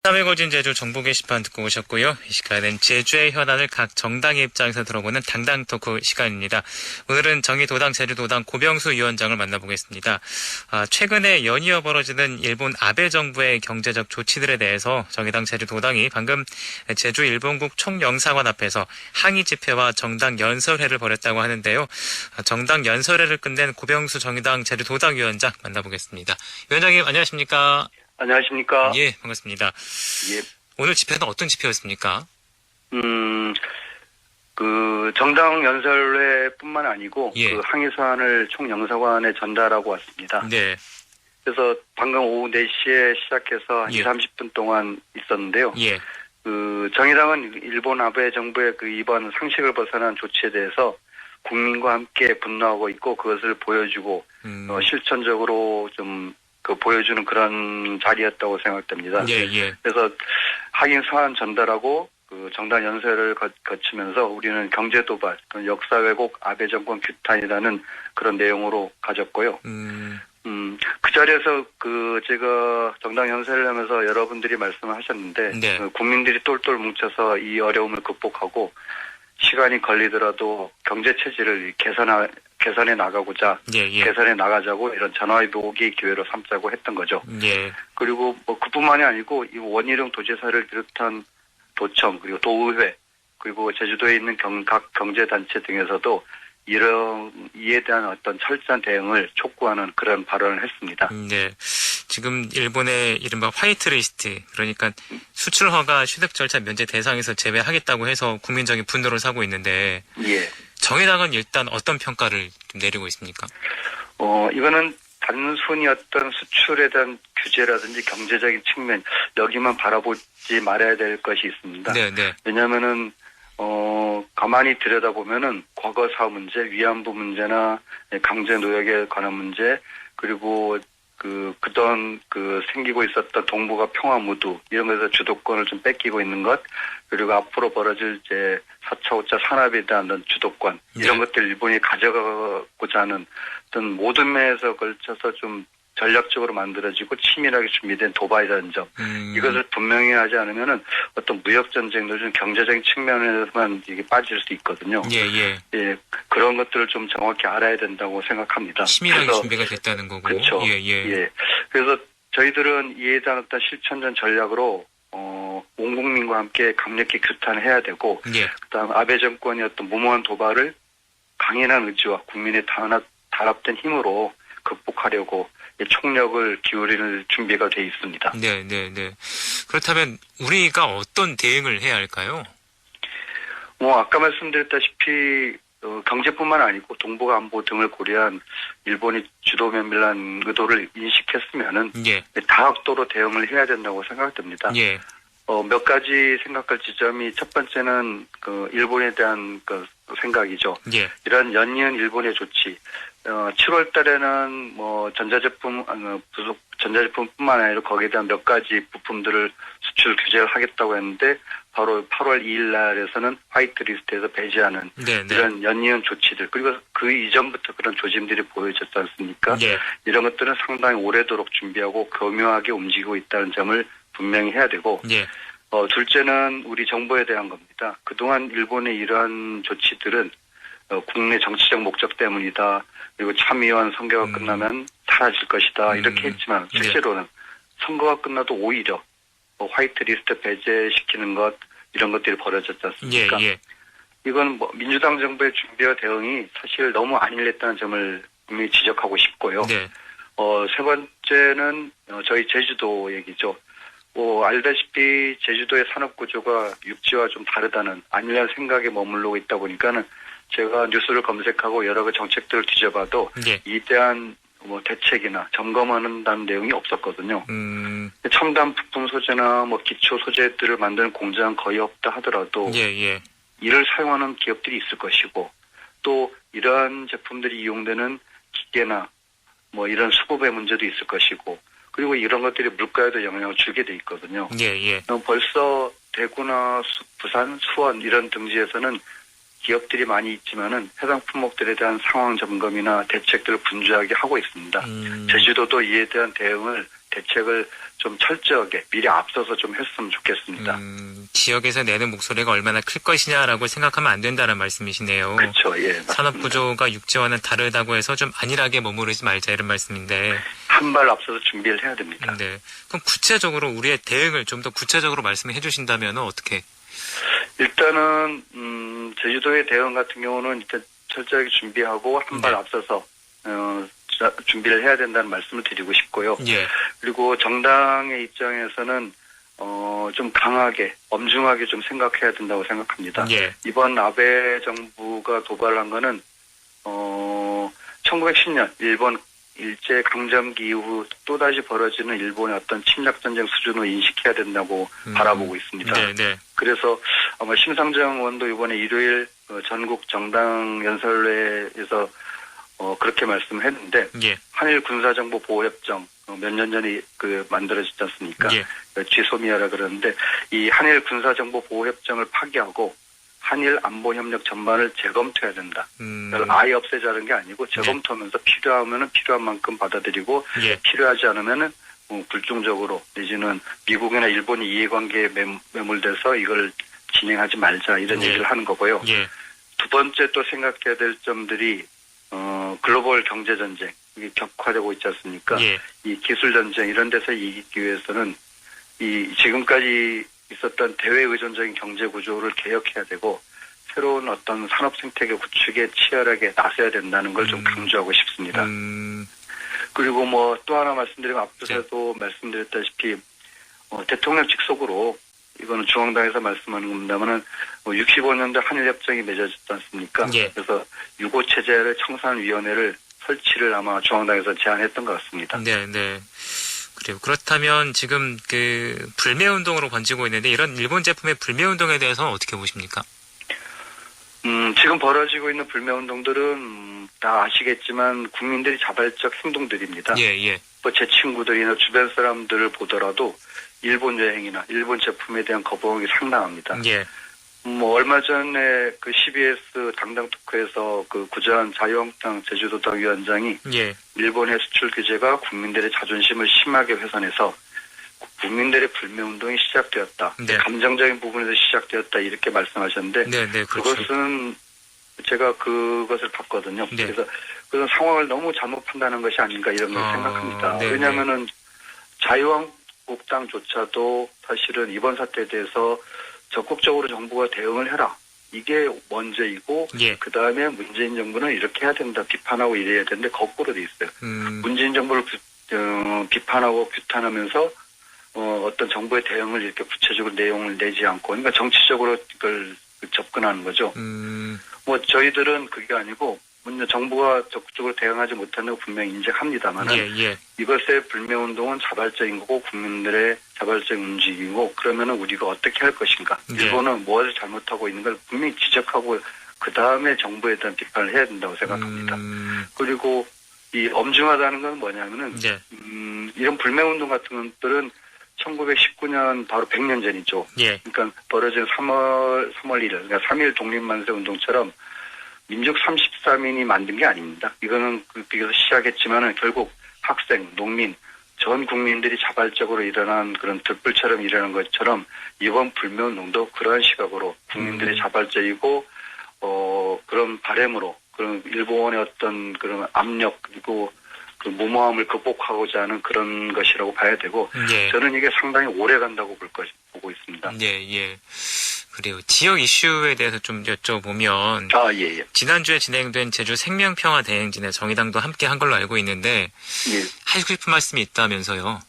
사회거진 제주 정보 게시판 듣고 오셨고요. 이 시간은 제주의 현안을 각 정당의 입장에서 들어보는 당당 토크 시간입니다. 오늘은 정의도당 제주도당 고병수 위원장을 만나보겠습니다. 최근에 연이어 벌어지는 일본 아베 정부의 경제적 조치들에 대해서 정의당 제주도당이 방금 제주 일본국 총영사관 앞에서 항의 집회와 정당 연설회를 벌였다고 하는데요. 정당 연설회를 끝낸 고병수 정의당 제주도당 위원장 만나보겠습니다. 위원장님 안녕하십니까? 안녕하십니까? 예, 반갑습니다. 예. 오늘 집회는 어떤 집회였습니까? 정당 연설회뿐만 아니고, 예. 그 항의 사안을 총영사관에 전달하고 왔습니다. 네. 그래서 방금 오후 4시에 시작해서 한 예. 30분 동안 있었는데요. 예. 정의당은 일본 아베 정부의 이번 상식을 벗어난 조치에 대해서 국민과 함께 분노하고 있고, 그것을 보여주고, 실천적으로 좀, 보여주는 그런 자리였다고 생각됩니다. 예, 예. 그래서 항의 사안 전달하고 정당 연설을 거치면서 우리는 경제 도발, 역사 왜곡, 아베 정권 규탄이라는 그런 내용으로 가졌고요. 그 자리에서 제가 정당 연설을 하면서 여러분들이 말씀을 하셨는데, 네. 국민들이 똘똘 뭉쳐서 이 어려움을 극복하고 시간이 걸리더라도 경제 체질을 개선해 나가고자, 예, 예. 개선해 나가자고 이런 전화위복의 기회로 삼자고 했던 거죠. 예. 그리고 그뿐만이 아니고 이 원희룡 도지사를 비롯한 도청 그리고 도의회 그리고 제주도에 있는 각 경제단체 등에서도 이에 대한 어떤 철저한 대응을 촉구하는 그런 발언을 했습니다. 네. 지금 일본의 이른바 화이트리스트, 그러니까 수출 허가 취득 절차 면제 대상에서 제외하겠다고 해서 국민적인 분노를 사고 있는데, 예. 정의당은 일단 어떤 평가를 좀 내리고 있습니까? 이거는 단순히 어떤 수출에 대한 규제라든지 경제적인 측면 여기만 바라보지 말아야 될 것이 있습니다. 네, 네. 왜냐하면은 가만히 들여다보면은 과거 사업 문제, 위안부 문제나 강제 노역에 관한 문제, 그리고 그동안 생기고 있었던 동북아 평화 무드, 이런 것에서 주도권을 좀 뺏기고 있는 것, 그리고 앞으로 벌어질 4차, 5차 산업에 대한 주도권, 이런 네. 것들 일본이 가져가고자 하는 어떤 모든 면에서 걸쳐서 좀 전략적으로 만들어지고 치밀하게 준비된 도발이라는 점, 이것을 분명히 하지 않으면은 어떤 무역 전쟁도 좀 경제적인 측면에서만 이게 빠질 수 있거든요. 예, 예. 예, 그런 것들을 좀 정확히 알아야 된다고 생각합니다. 치밀하게 그래서 준비가 됐다는 거고. 그렇죠. 예, 예. 예. 그래서 저희들은 이에 대한 어떤 실천전 전략으로 온 국민과 함께 강력히 규탄해야 되고, 예. 그다음 아베 정권의 어떤 무모한 도발을 강인한 의지와 국민의 단합된 힘으로 극복하려고 총력을 기울이는 준비가 돼 있습니다. 네, 네, 네. 그렇다면 우리가 어떤 대응을 해야 할까요? 아까 말씀드렸다시피 경제뿐만 아니고 동북아 안보 등을 고려한 일본이 주도 면밀한 의도를 인식했으면은 예. 다각도로 대응을 해야 된다고 생각됩니다. 예. 몇 가지 생각할 지점이, 첫 번째는 일본에 대한 생각이죠. 예. 이런 연이은 일본의 조치. 7월 달에는 전자제품뿐만 아니라 거기에 대한 몇 가지 부품들을 수출 규제를 하겠다고 했는데, 바로 8월 2일 날에서는 화이트리스트에서 배제하는 네, 네. 이런 연이은 조치들, 그리고 그 이전부터 그런 조짐들이 보여졌지 않습니까? 예. 이런 것들은 상당히 오래도록 준비하고 교묘하게 움직이고 있다는 점을 분명히 해야 되고, 예. 둘째는 우리 정부에 대한 겁니다. 그동안 일본의 이러한 조치들은 국내 정치적 목적 때문이다, 그리고 참의원 선거가 끝나면 사라질 것이다, 이렇게 했지만 실제로는 선거가 끝나도 오히려 화이트리스트 배제시키는 것, 이런 것들이 벌어졌지 않습니까? 예, 예. 이건 민주당 정부의 준비와 대응이 사실 너무 안일했다는 점을 분명히 지적하고 싶고요. 네. 세 번째는 저희 제주도 얘기죠. 알다시피 제주도의 산업 구조가 육지와 좀 다르다는 안일한 생각에 머무르고 있다 보니까는, 제가 뉴스를 검색하고 여러 가지 정책들을 뒤져봐도 예. 이에 대한 대책이나 점검한다는 내용이 없었거든요. 첨단 부품 소재나 기초 소재들을 만드는 공장 거의 없다 하더라도, 예, 예. 이를 사용하는 기업들이 있을 것이고, 또 이러한 제품들이 이용되는 기계나 이런 수급의 문제도 있을 것이고, 그리고 이런 것들이 물가에도 영향을 주게 돼 있거든요. 예, 예. 벌써 대구나 부산, 수원 이런 등지에서는 기업들이 많이 있지만은 해당 품목들에 대한 상황 점검이나 대책들을 분주하게 하고 있습니다. 제주도도 이에 대한 대응을 대책을 좀 철저하게 미리 앞서서 좀 했으면 좋겠습니다. 지역에서 내는 목소리가 얼마나 클 것이냐라고 생각하면 안 된다는 말씀이시네요. 그렇죠. 예. 맞습니다. 산업 구조가 육지와는 다르다고 해서 좀 안일하게 머무르지 말자 이런 말씀인데. 한 발 앞서서 준비를 해야 됩니다. 네. 그럼 구체적으로 우리의 대응을 좀 더 구체적으로 말씀해 주신다면 어떻게? 일단은 제주도의 대응 같은 경우는 일단 철저하게 준비하고 한 발 네. 앞서서 준비를 해야 된다는 말씀을 드리고 싶고요. 예. 그리고 정당의 입장에서는 좀 강하게 엄중하게 좀 생각해야 된다고 생각합니다. 예. 이번 아베 정부가 도발한 거는 1910년 일본 일제 강점기 이후 또다시 벌어지는 일본의 어떤 침략 전쟁 수준으로 인식해야 된다고 바라보고 있습니다. 네, 네. 그래서 아마 심상정 의원도 이번에 일요일 전국 정당 연설회에서 그렇게 말씀했는데 예. 한일 군사정보보호협정 몇 년 전에 만들어졌지 않습니까? 예. GSOMIA라 그러는데 이 한일 군사정보보호협정을 파기하고 한일 안보협력 전반을 재검토해야 된다. 아예 없애자는 게 아니고 재검토하면서 필요하면은 필요한 만큼 받아들이고 예. 필요하지 않으면은 굴종적으로 내지는 미국이나 일본이 이해관계에 매몰돼서 이걸 진행하지 말자 이런 예. 얘기를 하는 거고요. 예. 두 번째 또 생각해야 될 점들이 글로벌 경제 전쟁 이게 격화되고 있지 않습니까? 예. 이 기술 전쟁 이런 데서 이기기 위해서는 이 지금까지 있었던 대외 의존적인 경제 구조를 개혁해야 되고 새로운 어떤 산업 생태계 구축에 치열하게 나서야 된다는 걸 좀 강조하고 싶습니다. 그리고 뭐 또 하나 말씀드리면 앞서서도 말씀드렸다시피 대통령 직속으로 이거는 중앙당에서 말씀하는 겁니다만은 65년도 한일협정이 맺어졌지 않습니까? 예. 그래서 유고체제를 청산위원회를 설치를 아마 중앙당에서 제안했던 것 같습니다. 네, 네. 그래요. 그렇다면 지금 불매운동으로 번지고 있는데 이런 일본 제품의 불매운동에 대해서는 어떻게 보십니까? 지금 벌어지고 있는 불매운동들은 다 아시겠지만 국민들이 자발적 행동들입니다. 예, 예. 뭐 제 친구들이나 주변 사람들을 보더라도 일본 여행이나 일본 제품에 대한 거부감이 상당합니다. 예. 뭐 얼마 전에 CBS 당당 토크에서 구자한 자유한국당 제주도당 위원장이 예. 일본의 수출 규제가 국민들의 자존심을 심하게 훼손해서 국민들의 불매운동이 시작되었다. 네. 감정적인 부분에서 시작되었다 이렇게 말씀하셨는데 네, 네, 그렇죠. 그것은 제가 그것을 봤거든요. 네. 그래서 그런 상황을 너무 잘못 판단한 것이 아닌가 이런 걸 생각합니다. 네, 왜냐하면은 자유한국당조차도 사실은 이번 사태에 대해서 적극적으로 정부가 대응을 해라. 이게 먼저이고 예. 그다음에 문재인 정부는 이렇게 해야 된다. 비판하고 이래야 되는데 거꾸로 돼 있어요. 문재인 정부를 비판하고 규탄하면서 어떤 정부의 대응을 이렇게 구체적으로 내용을 내지 않고 그러니까 정치적으로 이걸 접근하는 거죠. 뭐 저희들은 그게 아니고 먼저 정부가 적극적으로 대응하지 못하는 거 분명히 인정합니다만은 예, 예. 이것의 불매운동은 자발적인 거고 국민들의 자발적인 움직임이고 그러면은 우리가 어떻게 할 것인가? 예. 일본은 무엇을 잘못하고 있는 걸 분명히 지적하고 그 다음에 정부에 대한 비판을 해야 된다고 생각합니다. 그리고 이 엄중하다는 건 뭐냐면은 예. 이런 불매운동 같은 것들은 1919년 바로 100년 전이죠. 예. 그러니까 벌어진 3월 1일, 그러니까 3.1 독립만세 운동처럼 민족 33인이 만든 게 아닙니다. 이거는 거기서 시작했지만은 결국 학생, 농민, 전 국민들이 자발적으로 일어난 그런 들불처럼 일어난 것처럼 이번 불매운동도 그러한 시각으로 국민들의 자발적이고 그런 바람으로 그런 일본의 어떤 그런 압력 그리고 그 무모함을 극복하고자 하는 그런 것이라고 봐야 되고 예. 저는 이게 상당히 오래 간다고 보고 있습니다. 예, 예. 그래요. 지역 이슈에 대해서 좀 여쭤보면 예. 지난주에 진행된 제주 생명평화 대행진에 정의당도 함께 한 걸로 알고 있는데 예. 하시고 싶은 말씀이 있다면서요.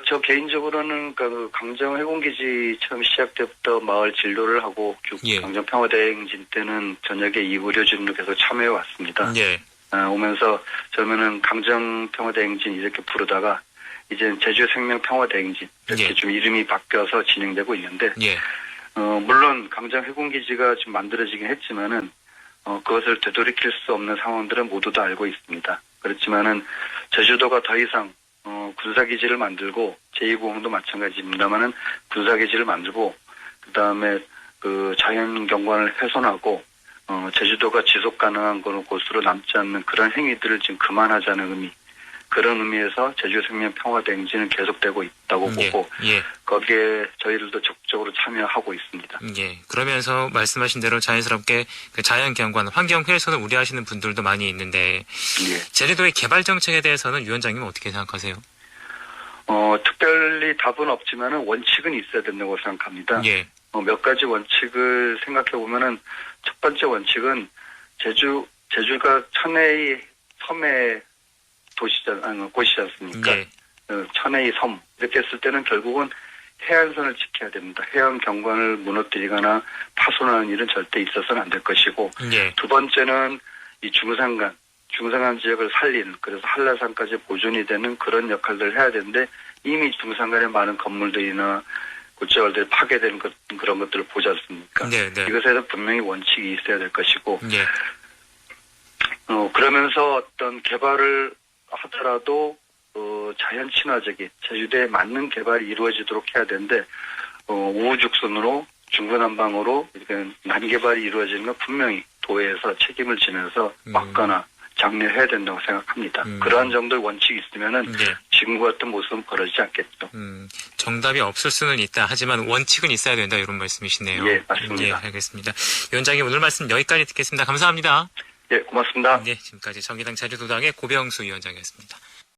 저 개인적으로는 그 강정 해군기지 처음 시작 때부터 마을 진로를 하고 예. 강정 평화대행진 때는 저녁에 이의료진으로 계속 참여해 왔습니다. 예. 오면서 저는 강정 평화대행진 이렇게 부르다가 이제 제주 생명 평화대행진 이렇게 예. 좀 이름이 바뀌어서 진행되고 있는데 예. 물론 강정 해군기지가 지금 만들어지긴 했지만은 그것을 되돌이킬 수 없는 상황들은 모두 다 알고 있습니다. 그렇지만은 제주도가 더 이상 군사기지를 만들고 제2공항도 마찬가지입니다만은 군사기지를 만들고 그 다음에 그 자연경관을 훼손하고 제주도가 지속 가능한 곳으로 남지 않는 그런 행위들을 지금 그만하자는 의미 그런 의미에서 제주생명평화대행진은 계속되고 있다고 보고 예. 거기에 저희들도 적극적으로 참여하고 있습니다. 예. 그러면서 말씀하신 대로 자연스럽게 그 자연경관, 환경 훼손을 우려하시는 분들도 많이 있는데 예. 제주도의 개발 정책에 대해서는 위원장님은 어떻게 생각하세요? 특별히 답은 없지만은 원칙은 있어야 된다고 생각합니다. 예. 몇 가지 원칙을 생각해 보면은 첫 번째 원칙은 제주가 천혜의 섬의 곳이지 않습니까? 예. 천혜의 섬 이렇게 했을 때는 결국은 해안선을 지켜야 됩니다. 해안 경관을 무너뜨리거나 파손하는 일은 절대 있어서는 안 될 것이고 예. 두 번째는 이 중산간 지역을 살리는 그래서 한라산까지 보존이 되는 그런 역할들을 해야 되는데 이미 중산간에 많은 건물들이나 고체월들이 파괴되는 그런 것들을 보지 않습니까? 네. 이것에는 분명히 원칙이 있어야 될 것이고 예. 그러면서 어떤 개발을 하더라도 자연 친화적인 제주도에 맞는 개발이 이루어지도록 해야 되는데 우후죽순으로 중구난방으로 이렇게 난개발이 이루어지는 건 분명히 도에서 책임을 지면서 막거나 장려해야 된다고 생각합니다. 그러한 정도의 원칙이 있으면은 예. 지금과 같은 모습은 벌어지지 않겠죠. 정답이 없을 수는 있다. 하지만 원칙은 있어야 된다. 이런 말씀이시네요. 예, 맞습니다. 예, 알겠습니다. 위원장님 오늘 말씀 여기까지 듣겠습니다. 감사합니다. 예, 고맙습니다. 네, 지금까지 정의당 제주도당의 고병수 위원장이었습니다.